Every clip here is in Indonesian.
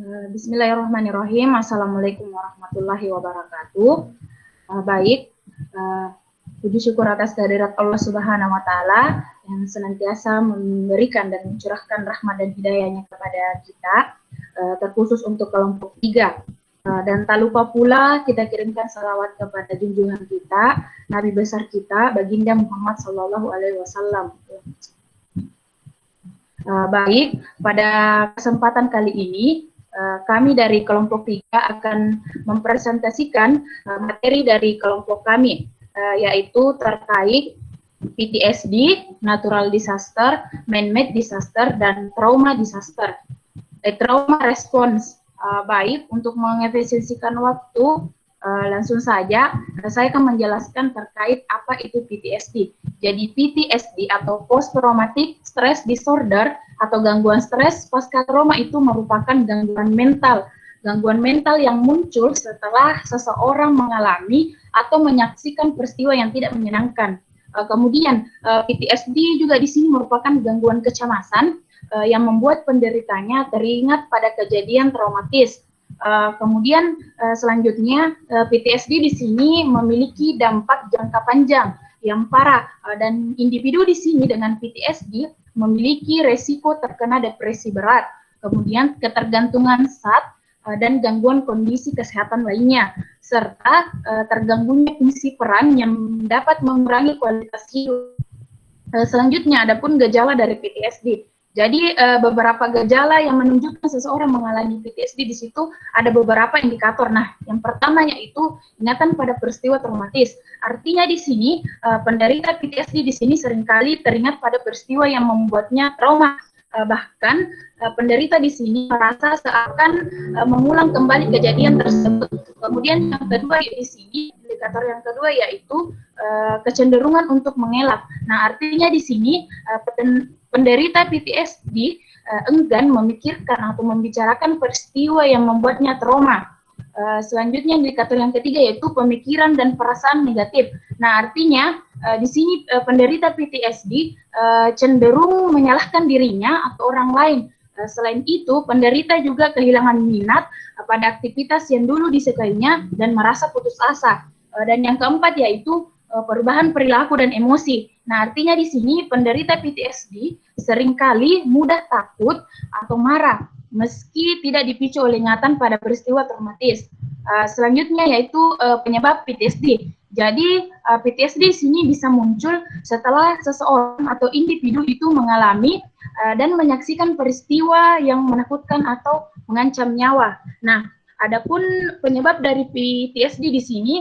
Bismillahirrahmanirrahim. Assalamualaikum warahmatullahi wabarakatuh. Baik, puji syukur atas kehadirat Allah Subhanahu wa Ta'ala yang senantiasa memberikan dan mencurahkan rahmat dan hidayahnya kepada kita, terkhusus untuk kelompok 3. Dan tak lupa pula kita kirimkan salawat kepada junjungan kita, Nabi besar kita, Baginda Muhammad Sallallahu Alaihi Wasallam. Baik, pada kesempatan kali ini kami dari kelompok 3 akan mempresentasikan materi dari kelompok kami, yaitu terkait PTSD, natural disaster, man-made disaster, dan trauma disaster. Trauma response. Baik, untuk mengefisiensikan waktu, langsung saja saya akan menjelaskan terkait apa itu PTSD. Jadi PTSD atau Post Traumatic Stress Disorder atau gangguan stres pasca trauma itu merupakan gangguan mental yang muncul setelah seseorang mengalami atau menyaksikan peristiwa yang tidak menyenangkan. Kemudian PTSD juga di sini merupakan gangguan kecemasan yang membuat penderitanya teringat pada kejadian traumatis. Kemudian selanjutnya PTSD di sini memiliki dampak jangka panjang yang parah dan individu di sini dengan PTSD memiliki resiko terkena depresi berat, kemudian ketergantungan zat dan gangguan kondisi kesehatan lainnya, serta terganggunya fungsi peran yang dapat mengurangi kualitas hidup. Selanjutnya adapun gejala dari PTSD. Jadi beberapa gejala yang menunjukkan seseorang mengalami PTSD di situ ada beberapa indikator. Nah, yang pertama yaitu ingatan pada peristiwa traumatis. Artinya di sini penderita PTSD di sini seringkali teringat pada peristiwa yang membuatnya trauma. Bahkan penderita di sini merasa seakan mengulang kembali kejadian tersebut. Kemudian yang kedua di sini, indikator yang kedua yaitu kecenderungan untuk mengelak. Nah, artinya di sini penderita PTSD enggan memikirkan atau membicarakan peristiwa yang membuatnya trauma. Selanjutnya indikator yang ketiga yaitu pemikiran dan perasaan negatif. Nah, artinya di sini penderita PTSD cenderung menyalahkan dirinya atau orang lain. Selain itu, penderita juga kehilangan minat pada aktivitas yang dulu disukainya dan merasa putus asa. Dan yang keempat yaitu perubahan perilaku dan emosi. Nah, artinya di sini penderita PTSD seringkali mudah takut atau marah meski tidak dipicu oleh ingatan pada peristiwa traumatis. Selanjutnya yaitu penyebab PTSD. Jadi PTSD di sini bisa muncul setelah seseorang atau individu itu mengalami dan menyaksikan peristiwa yang menakutkan atau mengancam nyawa. Nah, adapun penyebab dari PTSD di sini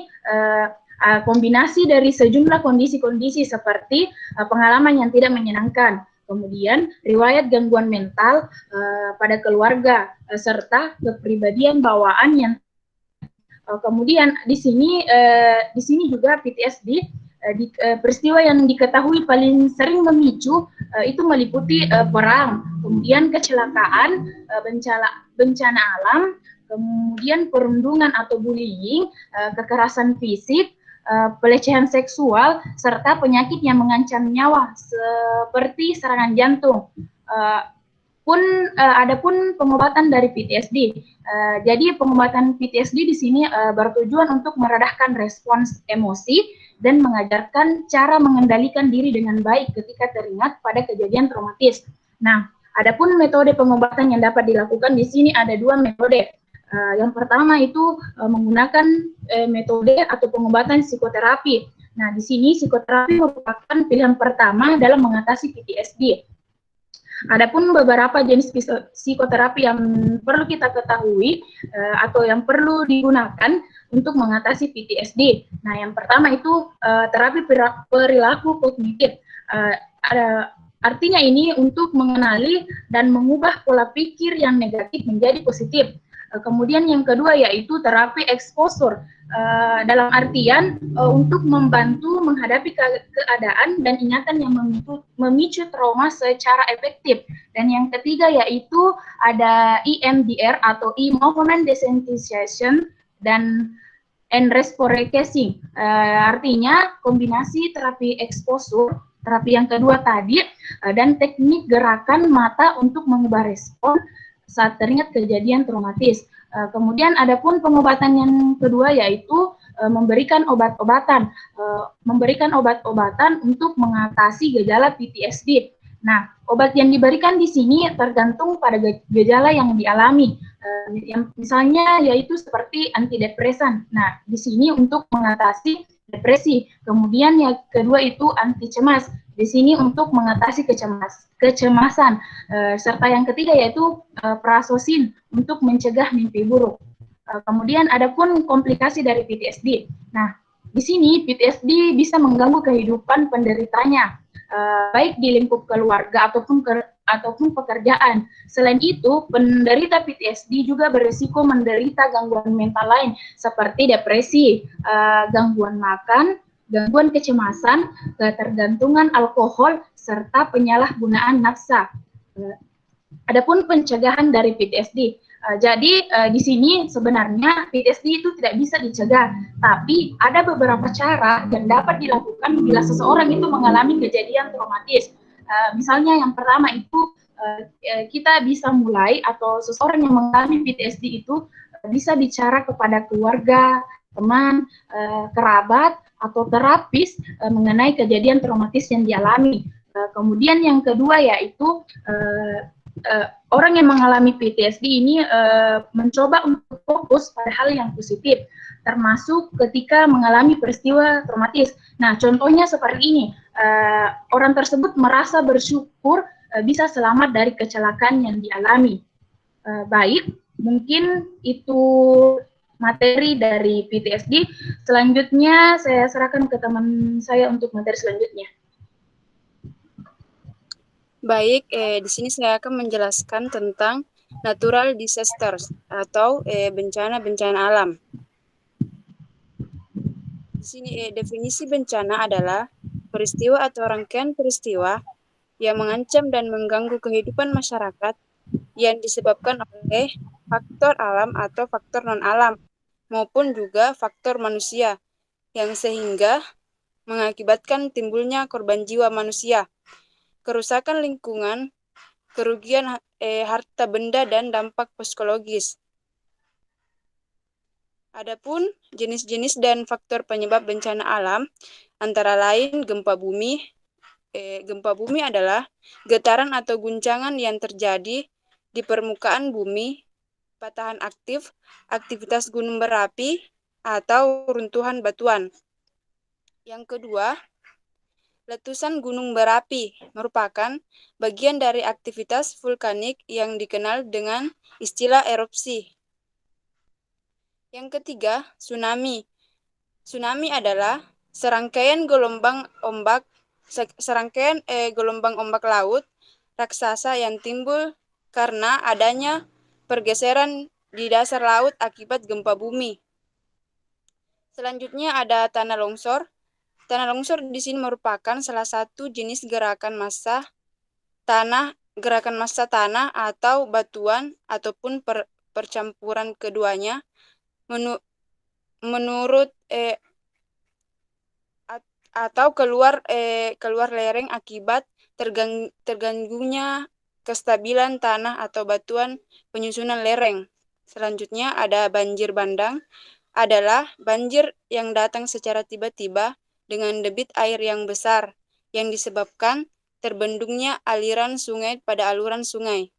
kombinasi dari sejumlah kondisi-kondisi seperti pengalaman yang tidak menyenangkan, kemudian riwayat gangguan mental pada keluarga, serta kepribadian bawaan yang kemudian di sini juga PTSD peristiwa yang diketahui paling sering memicu itu meliputi perang, kemudian kecelakaan, bencana alam, kemudian perundungan atau bullying, kekerasan fisik, pelecehan seksual, serta penyakit yang mengancam nyawa seperti serangan jantung. Adapun pengobatan dari PTSD. Jadi pengobatan PTSD di sini bertujuan untuk meredahkan respons emosi dan mengajarkan cara mengendalikan diri dengan baik ketika teringat pada kejadian traumatis. Nah, adapun metode pengobatan yang dapat dilakukan di sini ada 2 metode. Yang pertama itu menggunakan metode atau pengobatan psikoterapi. Nah, di sini psikoterapi merupakan pilihan pertama dalam mengatasi PTSD. Adapun beberapa jenis psikoterapi yang perlu kita ketahui atau yang perlu digunakan untuk mengatasi PTSD. Nah, yang pertama itu terapi perilaku kognitif. Artinya ini untuk mengenali dan mengubah pola pikir yang negatif menjadi positif. Kemudian yang kedua yaitu terapi exposure, dalam artian untuk membantu menghadapi keadaan dan ingatan yang memicu trauma secara efektif. Dan yang ketiga yaitu ada EMDR atau E-Movement Desensitization dan Restoration. Artinya kombinasi terapi exposure, terapi yang kedua tadi, dan teknik gerakan mata untuk mengubah respon saat teringat kejadian traumatis. Kemudian adapun pengobatan yang kedua yaitu memberikan obat-obatan, untuk mengatasi gejala PTSD. Nah, obat yang diberikan di sini tergantung pada gejala yang dialami. Yang misalnya yaitu seperti antidepresan. Nah, di sini untuk mengatasi depresi. Kemudian yang kedua itu anti cemas. Di sini untuk mengatasi kecemasan. Serta yang ketiga yaitu prazosin untuk mencegah mimpi buruk. Kemudian ada pun komplikasi dari PTSD. Nah, di sini PTSD bisa mengganggu kehidupan penderitanya, baik di lingkup keluarga ataupun pekerjaan. Selain itu, penderita PTSD juga berisiko menderita gangguan mental lain seperti depresi, gangguan makan, gangguan kecemasan, ketergantungan alkohol, serta penyalahgunaan nafsa. Adapun pencegahan dari PTSD, jadi di sini sebenarnya PTSD itu tidak bisa dicegah, tapi ada beberapa cara yang dapat dilakukan bila seseorang itu mengalami kejadian traumatis. Misalnya yang pertama itu kita bisa mulai atau seseorang yang mengalami PTSD itu bisa bicara kepada keluarga, teman, kerabat atau terapis mengenai kejadian traumatis yang dialami. Kemudian yang kedua yaitu orang yang mengalami PTSD ini mencoba untuk fokus pada hal yang positif, termasuk ketika mengalami peristiwa traumatis. Nah, contohnya seperti ini, orang tersebut merasa bersyukur bisa selamat dari kecelakaan yang dialami. Baik, mungkin itu materi dari PTSD. Selanjutnya saya serahkan ke teman saya untuk materi selanjutnya. Baik, di sini saya akan menjelaskan tentang natural disasters atau bencana-bencana alam. Di sini definisi bencana adalah peristiwa atau rangkaian peristiwa yang mengancam dan mengganggu kehidupan masyarakat yang disebabkan oleh faktor alam atau faktor non-alam maupun juga faktor manusia yang sehingga mengakibatkan timbulnya korban jiwa manusia, kerusakan lingkungan, kerugian harta benda, dan dampak psikologis. Adapun jenis-jenis dan faktor penyebab bencana alam antara lain gempa bumi. Gempa bumi adalah getaran atau guncangan yang terjadi di permukaan bumi, patahan aktif, aktivitas gunung berapi, atau runtuhan batuan. Yang kedua, letusan gunung berapi merupakan bagian dari aktivitas vulkanik yang dikenal dengan istilah erupsi. Yang ketiga, tsunami. Tsunami adalah serangkaian gelombang ombak laut raksasa yang timbul karena adanya pergeseran di dasar laut akibat gempa bumi. Selanjutnya ada tanah longsor. Tanah longsor di sini merupakan salah satu jenis gerakan massa tanah atau batuan ataupun percampuran keduanya menurut atau keluar lereng akibat terganggunya kestabilan tanah atau batuan penyusunan lereng. Selanjutnya ada banjir bandang, adalah banjir yang datang secara tiba-tiba dengan debit air yang besar yang disebabkan terbendungnya aliran sungai pada aluran sungai.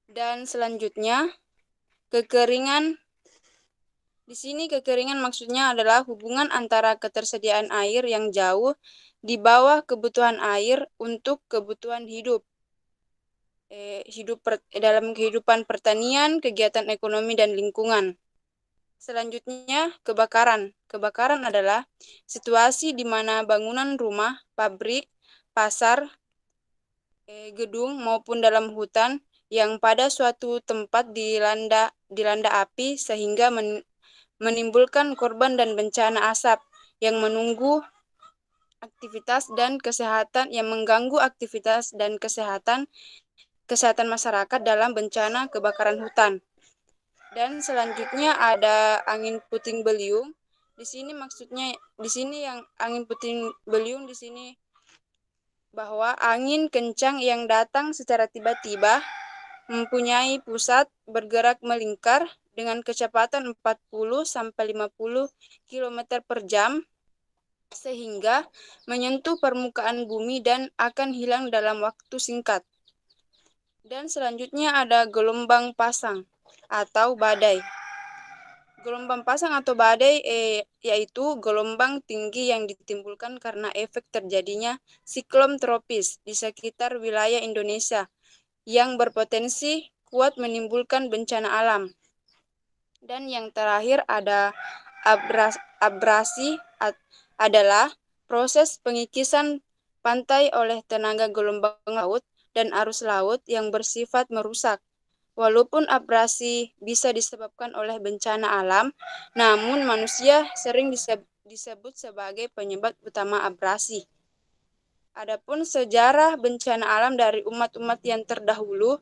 Dan selanjutnya kekeringan. Di sini kekeringan maksudnya adalah hubungan antara ketersediaan air yang jauh di bawah kebutuhan air untuk kebutuhan hidup. Dalam kehidupan pertanian, kegiatan ekonomi, dan lingkungan. Selanjutnya, kebakaran. Kebakaran adalah situasi di mana bangunan rumah, pabrik, pasar, gedung, maupun dalam hutan yang pada suatu tempat dilanda api sehingga menimbulkan korban dan bencana asap yang mengganggu aktivitas dan kesehatan masyarakat dalam bencana kebakaran hutan. Dan selanjutnya ada angin puting beliung. Yang angin puting beliung di sini bahwa angin kencang yang datang secara tiba-tiba mempunyai pusat bergerak melingkar dengan kecepatan 40-50 km per jam, sehingga menyentuh permukaan bumi dan akan hilang dalam waktu singkat. Dan selanjutnya ada gelombang pasang atau badai. Gelombang pasang atau badai yaitu gelombang tinggi yang ditimbulkan karena efek terjadinya siklon tropis di sekitar wilayah Indonesia yang berpotensi kuat menimbulkan bencana alam. Dan yang terakhir ada abrasi adalah proses pengikisan pantai oleh tenaga gelombang laut dan arus laut yang bersifat merusak. Walaupun abrasi bisa disebabkan oleh bencana alam, namun manusia sering disebut sebagai penyebab utama abrasi. Adapun sejarah bencana alam dari umat-umat yang terdahulu,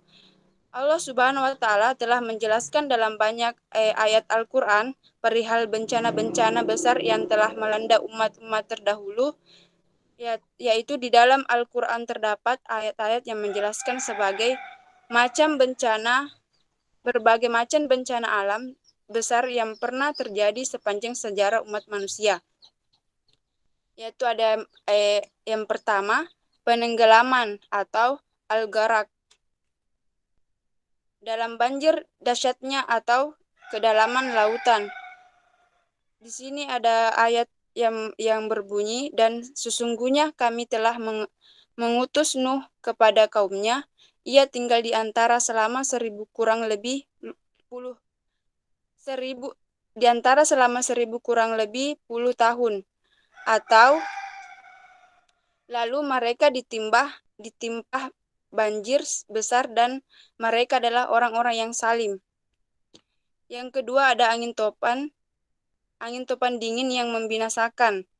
Allah Subhanahu wa Ta'ala telah menjelaskan dalam banyak ayat Al-Quran perihal bencana-bencana besar yang telah melanda umat-umat terdahulu, yaitu di dalam Al-Quran terdapat ayat-ayat yang menjelaskan berbagai macam bencana alam besar yang pernah terjadi sepanjang sejarah umat manusia. Yaitu ada yang pertama, penenggelaman atau al-gharaq. Dalam banjir dahsyatnya atau kedalaman lautan. Di sini ada ayat yang berbunyi, dan sesungguhnya kami telah mengutus Nuh kepada kaumnya. Ia tinggal di antara selama 1000 kurang lebih puluh tahun. Atau lalu mereka ditimpa banjir besar dan mereka adalah orang-orang yang zalim. Yang kedua ada angin topan dingin yang membinasakan.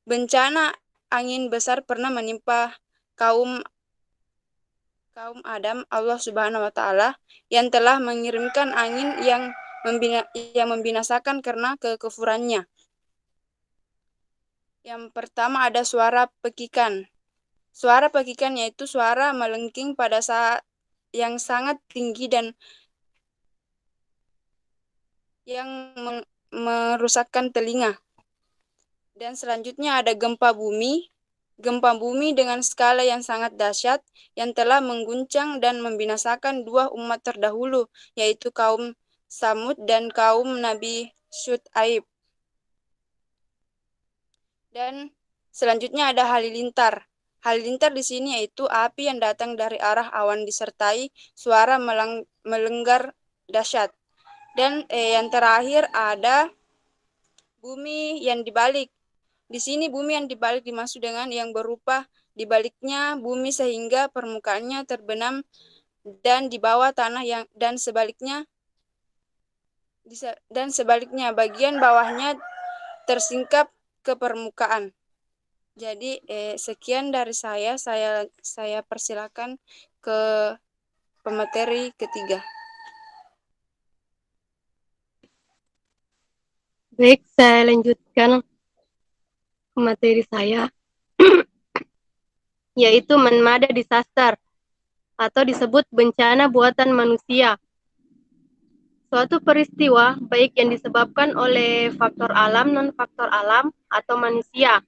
Bencana angin besar pernah menimpa kaum Adam Allah Subhanahu wa Ta'ala yang telah mengirimkan angin yang membinasakan karena kekufurannya. Yang pertama ada suara pekikan. Suara pekikan yaitu suara melengking pada saat yang sangat tinggi dan yang merusakkan telinga. Dan selanjutnya ada gempa bumi. Gempa bumi dengan skala yang sangat dahsyat yang telah mengguncang dan membinasakan dua umat terdahulu, yaitu kaum Samud dan kaum Nabi Syu'aib. Dan selanjutnya ada halilintar. Halilintar di sini yaitu api yang datang dari arah awan disertai suara melenggar dahsyat. Dan yang terakhir ada bumi yang dibalik. Di sini bumi yang dibalik dimaksud dengan yang berupa dibaliknya bumi sehingga permukaannya terbenam dan di bawah tanah dan sebaliknya bagian bawahnya tersingkap ke permukaan. Jadi sekian dari saya persilakan ke pemateri ketiga. Baik, saya lanjutkan materi saya, yaitu man-mada disaster atau disebut bencana buatan manusia. Suatu peristiwa baik yang disebabkan oleh faktor alam, non-faktor alam, atau manusia,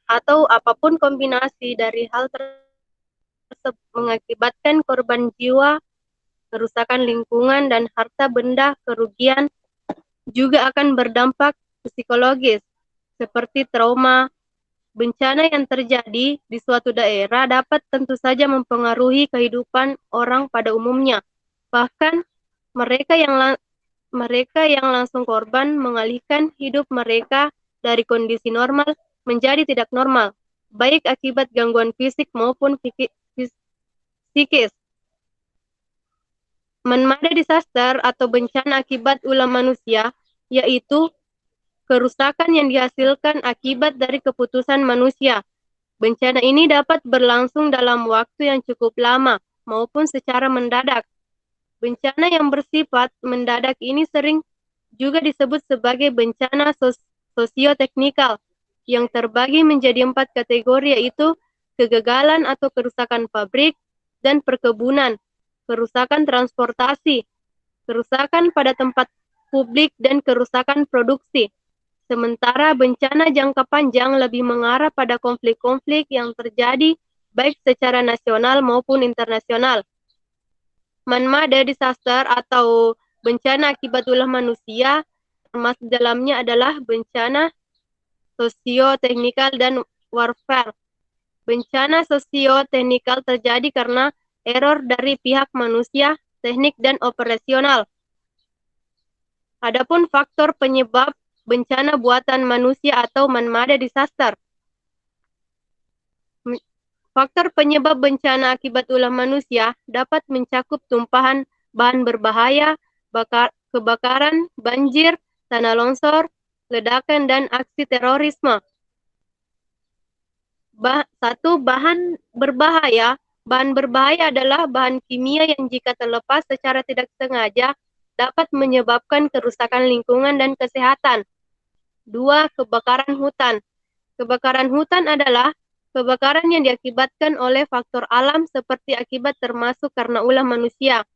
atau apapun kombinasi dari hal tersebut mengakibatkan korban jiwa, kerusakan lingkungan, dan harta benda, kerugian, juga akan berdampak psikologis, seperti trauma. Bencana yang terjadi di suatu daerah dapat tentu saja mempengaruhi kehidupan orang pada umumnya. Bahkan mereka yang langsung korban mengalihkan hidup mereka dari kondisi normal menjadi tidak normal, baik akibat gangguan fisik maupun psikis. Man-mada disaster atau bencana akibat ulah manusia, yaitu kerusakan yang dihasilkan akibat dari keputusan manusia. Bencana ini dapat berlangsung dalam waktu yang cukup lama maupun secara mendadak. Bencana yang bersifat mendadak ini sering juga disebut sebagai bencana sosioteknikal yang terbagi menjadi 4 kategori, yaitu kegagalan atau kerusakan pabrik dan perkebunan, kerusakan transportasi, kerusakan pada tempat publik, dan kerusakan produksi. Sementara bencana jangka panjang lebih mengarah pada konflik-konflik yang terjadi baik secara nasional maupun internasional. Man-made disaster atau bencana akibat ulah manusia, termasuk dalamnya adalah bencana sosio-teknikal dan warfare. Bencana sosio-teknikal terjadi karena error dari pihak manusia, teknik, dan operasional. Adapun faktor penyebab bencana buatan manusia atau man-made disaster. Faktor penyebab bencana akibat ulah manusia dapat mencakup tumpahan bahan berbahaya, kebakaran, banjir, tanah longsor, ledakan, dan aksi terorisme. Satu, bahan berbahaya. Bahan berbahaya adalah bahan kimia yang jika terlepas secara tidak sengaja dapat menyebabkan kerusakan lingkungan dan kesehatan. Dua, kebakaran hutan. Kebakaran hutan adalah kebakaran yang diakibatkan oleh faktor alam seperti akibat termasuk karena ulah manusia.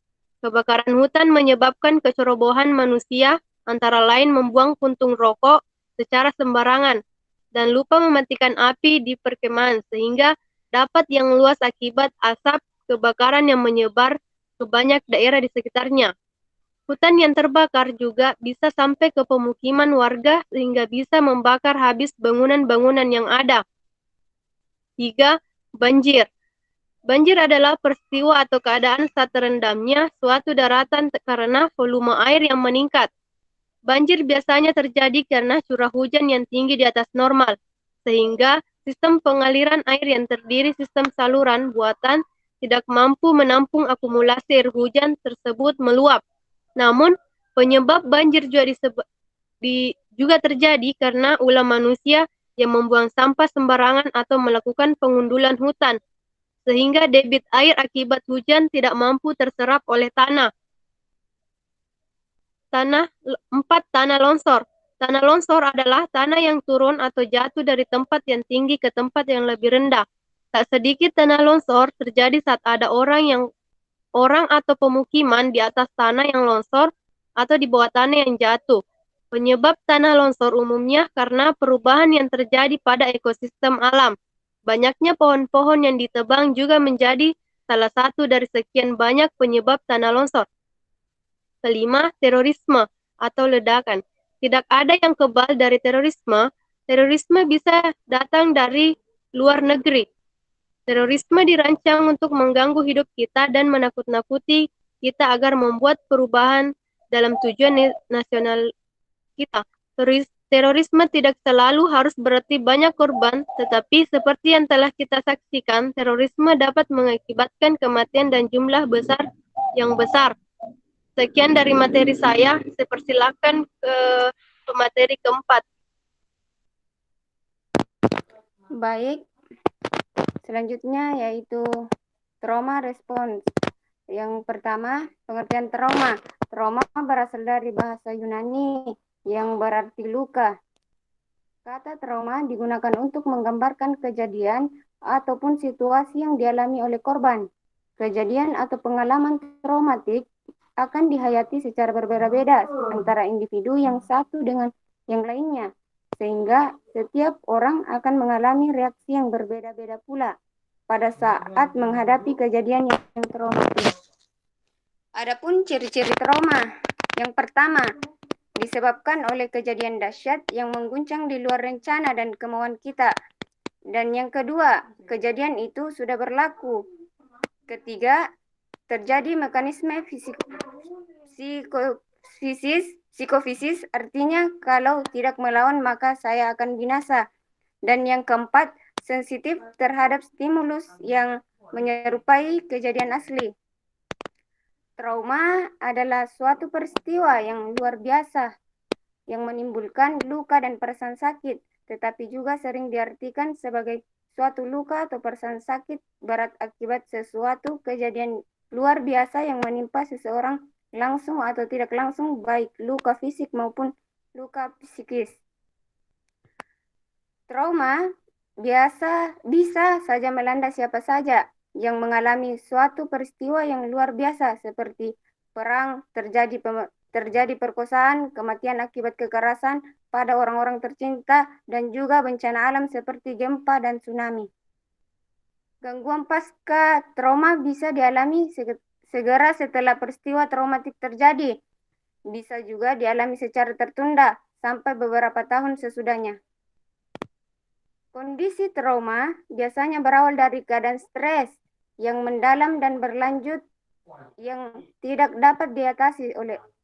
Kebakaran hutan menyebabkan kecerobohan manusia, antara lain membuang puntung rokok secara sembarangan dan lupa mematikan api di perkemahan sehingga dapat yang luas akibat asap kebakaran yang menyebar ke banyak daerah di sekitarnya. Hutan yang terbakar juga bisa sampai ke pemukiman warga sehingga bisa membakar habis bangunan-bangunan yang ada. 3. Banjir. Banjir adalah peristiwa atau keadaan saat terendamnya suatu daratan karena volume air yang meningkat. Banjir biasanya terjadi karena curah hujan yang tinggi di atas normal, sehingga sistem pengaliran air yang terdiri sistem saluran buatan tidak mampu menampung akumulasi air hujan tersebut meluap. Namun, penyebab banjir juga terjadi karena ulah manusia yang membuang sampah sembarangan atau melakukan pengundulan hutan, sehingga debit air akibat hujan tidak mampu terserap oleh tanah. 4. Tanah longsor. Tanah longsor adalah tanah yang turun atau jatuh dari tempat yang tinggi ke tempat yang lebih rendah. Tak sedikit tanah longsor terjadi saat ada orang atau pemukiman di atas tanah yang longsor atau di bawah tanah yang jatuh. Penyebab tanah longsor umumnya karena perubahan yang terjadi pada ekosistem alam. Banyaknya pohon-pohon yang ditebang juga menjadi salah satu dari sekian banyak penyebab tanah longsor. Kelima, terorisme atau ledakan. Tidak ada yang kebal dari terorisme. Terorisme bisa datang dari luar negeri. Terorisme dirancang untuk mengganggu hidup kita dan menakut-nakuti kita agar membuat perubahan dalam tujuan nasional kita. Terorisme tidak selalu harus berarti banyak korban, tetapi seperti yang telah kita saksikan, terorisme dapat mengakibatkan kematian dan jumlah yang besar. Sekian dari materi saya, saya persilakan ke pemateri keempat. Baik, selanjutnya yaitu trauma response. Yang pertama, pengertian trauma. Trauma berasal dari bahasa Yunani yang berarti luka. Kata trauma digunakan untuk menggambarkan kejadian ataupun situasi yang dialami oleh korban. Kejadian atau pengalaman traumatik akan dihayati secara berbeda-beda antara individu yang satu dengan yang lainnya, sehingga setiap orang akan mengalami reaksi yang berbeda-beda pula pada saat menghadapi kejadian yang traumatik. Adapun ciri-ciri trauma, yang pertama, disebabkan oleh kejadian dahsyat yang mengguncang di luar rencana dan kemauan kita. Dan yang kedua, kejadian itu sudah berlaku. Ketiga, terjadi mekanisme psikofisis, artinya kalau tidak melawan maka saya akan binasa. Dan yang keempat, sensitif terhadap stimulus yang menyerupai kejadian asli. Trauma adalah suatu peristiwa yang luar biasa yang menimbulkan luka dan perasaan sakit, tetapi juga sering diartikan sebagai suatu luka atau perasaan sakit berat akibat sesuatu kejadian luar biasa yang menimpa seseorang langsung atau tidak langsung, baik luka fisik maupun luka psikis. Trauma bisa saja melanda siapa saja, yang mengalami suatu peristiwa yang luar biasa seperti perang, terjadi perkosaan, kematian akibat kekerasan pada orang-orang tercinta, dan juga bencana alam seperti gempa dan tsunami. Gangguan pasca trauma bisa dialami segera setelah peristiwa traumatik terjadi. Bisa juga dialami secara tertunda sampai beberapa tahun sesudahnya. Kondisi trauma biasanya berawal dari keadaan stres yang mendalam dan berlanjut yang tidak dapat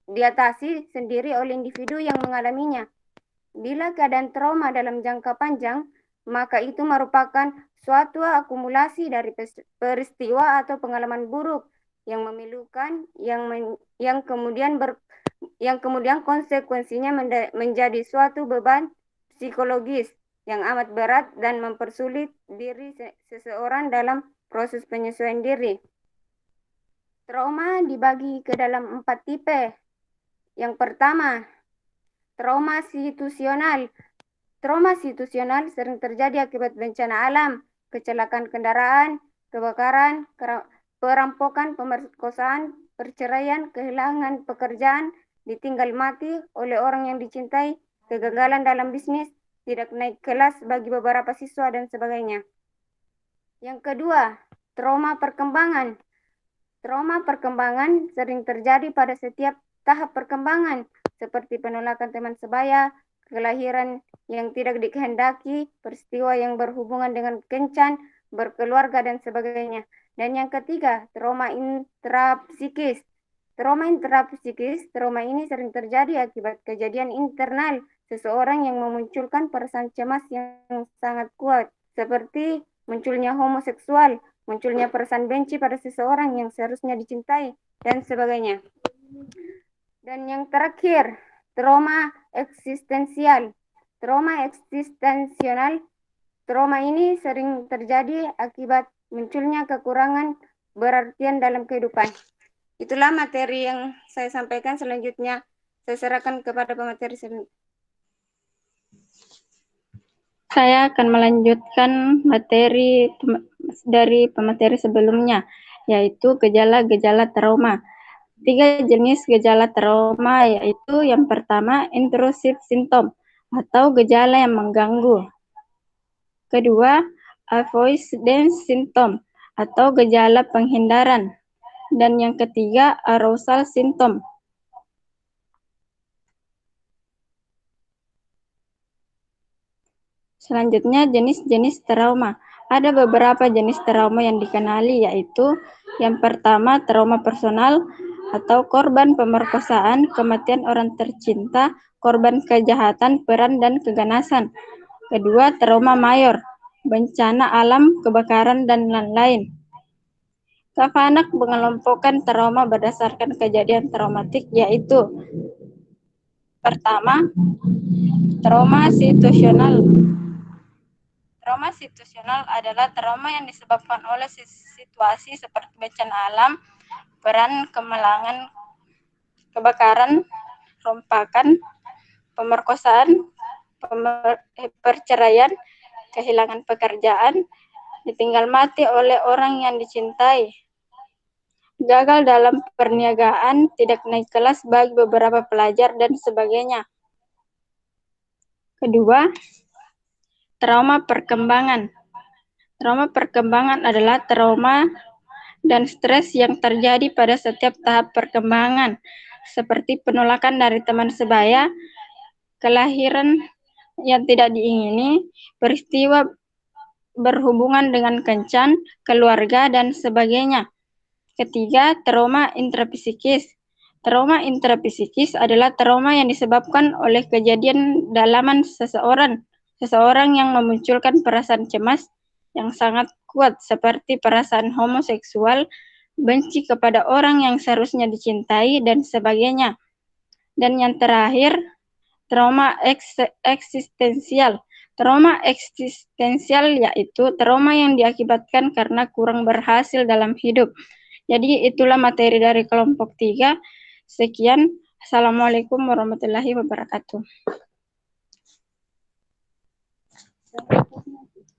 diatasi sendiri oleh individu yang mengalaminya. Bila keadaan trauma dalam jangka panjang, maka itu merupakan suatu akumulasi dari peristiwa atau pengalaman buruk yang memilukan yang kemudian konsekuensinya menjadi suatu beban psikologis yang amat berat dan mempersulit diri seseorang dalam proses penyesuaian diri. Trauma dibagi ke dalam 4 tipe. Yang pertama, trauma situasional. Trauma situasional sering terjadi akibat bencana alam, kecelakaan kendaraan, kebakaran, perampokan, pemerkosaan, perceraian, kehilangan pekerjaan, ditinggal mati oleh orang yang dicintai, kegagalan dalam bisnis, tidak naik kelas bagi beberapa siswa, dan sebagainya. Yang kedua, trauma perkembangan. Trauma perkembangan sering terjadi pada setiap tahap perkembangan, seperti penolakan teman sebaya, kelahiran yang tidak dikehendaki, peristiwa yang berhubungan dengan kencan, berkeluarga, dan sebagainya. Dan yang ketiga, trauma intrapsikis. Trauma intrapsikis, trauma ini sering terjadi akibat kejadian internal seseorang yang memunculkan perasaan cemas yang sangat kuat, seperti munculnya homoseksual, munculnya perasaan benci pada seseorang yang seharusnya dicintai, dan sebagainya. Dan yang terakhir, trauma eksistensial. Trauma eksistensial, trauma ini sering terjadi akibat munculnya kekurangan berartian dalam kehidupan. Itulah materi yang saya sampaikan. Selanjutnya saya serahkan kepada pemateri selanjutnya. Saya akan melanjutkan materi dari pemateri sebelumnya, yaitu gejala-gejala trauma. 3 jenis gejala trauma, yaitu yang pertama intrusive symptom atau gejala yang mengganggu. Kedua, avoidance symptom atau gejala penghindaran. Dan yang ketiga, arousal symptom. Selanjutnya, jenis-jenis trauma. Ada beberapa jenis trauma yang dikenali, yaitu yang pertama, trauma personal atau korban pemerkosaan, kematian orang tercinta, korban kejahatan, peran, dan keganasan. Kedua, trauma mayor, bencana alam, kebakaran, dan lain-lain. Kavanak mengelompokkan trauma berdasarkan kejadian traumatik, yaitu pertama, trauma situasional. Trauma situasional adalah trauma yang disebabkan oleh situasi seperti bencana alam, peran, kemalangan, kebakaran, rompakan, pemerkosaan, perceraian, kehilangan pekerjaan, ditinggal mati oleh orang yang dicintai, gagal dalam perniagaan, tidak naik kelas bagi beberapa pelajar, dan sebagainya. Kedua, trauma perkembangan. Trauma perkembangan adalah trauma dan stres yang terjadi pada setiap tahap perkembangan, seperti penolakan dari teman sebaya, kelahiran yang tidak diingini, peristiwa berhubungan dengan kencan, keluarga, dan sebagainya. Ketiga, trauma intrapsikis. Trauma intrapsikis adalah trauma yang disebabkan oleh kejadian dalaman seseorang yang memunculkan perasaan cemas yang sangat kuat, seperti perasaan homoseksual, benci kepada orang yang seharusnya dicintai, dan sebagainya. Dan yang terakhir, trauma eksistensial. Trauma eksistensial yaitu trauma yang diakibatkan karena kurang berhasil dalam hidup. Jadi itulah materi dari kelompok 3. Sekian. Assalamualaikum warahmatullahi wabarakatuh.